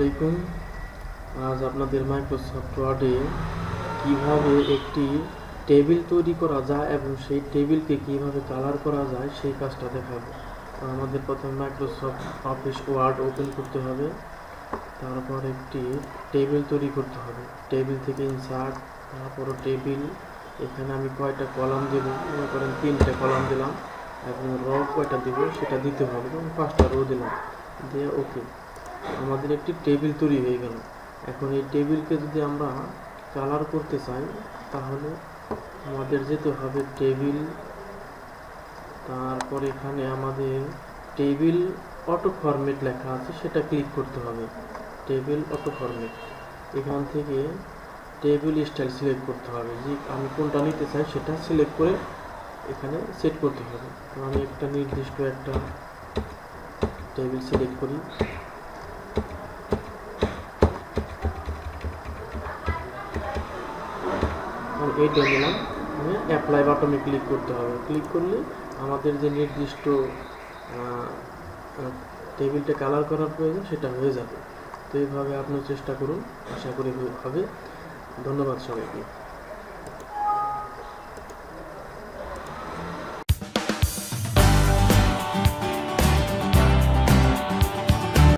আলাইকুম। আজ আপনাদের মাইক্রোসফট ওয়ার্ডে কিভাবে একটি টেবিল তৈরি করা যায় এবং সেই টেবিলকে কিভাবে কালার করা যায় সেই কাজটা দেখাবো। আমাদের প্রথমে মাইক্রোসফট অফিস ওয়ার্ড ওপেন করতে হবে, তারপর একটি টেবিল তৈরি করতে হবে। টেবিল থেকে ইনসার্ট, তারপর টেবিল। এখানে আমি কয়টা কলাম দেব, মনে করেন 3টে কলাম দিলাম, এবং র কয়টা দিব সেটা দিতে হবে, যেমন 5টা রো দিলাম, দিয়ে ওকে। আমাদের একটি টেবিল তৈরি হয়ে গেল। এখন এই টেবিলকে যদি আমরা কালার করতে চাই তাহলে আমাদের যেতে হবে টেবিল, তারপর এখানে আমাদের টেবিল অটো ফরম্যাট লেখা আছে, সেটা ক্লিক করতে হবে। টেবিল অটো ফরম্যাট, এখান থেকে টেবিল স্টাইল সিলেক্ট করতে হবে, যে আমি কোনটা নিতে চাই সেটা সিলেক্ট করে এখানে সেট করতে হবে। তো আমি একটা নির্দিষ্ট একটা টেবিল সিলেক্ট করি, এইটা নিলাম, অ্যাপ্লাই বাটনে ক্লিক করতে হবে। ক্লিক করলে আমাদের যে নির্দিষ্ট টেবিলটা কালার করার প্রয়োজন সেটা হয়ে যাবে। তো এইভাবে আপনি চেষ্টা করুন, আশা করি হবে। ধন্যবাদ সবাইকে।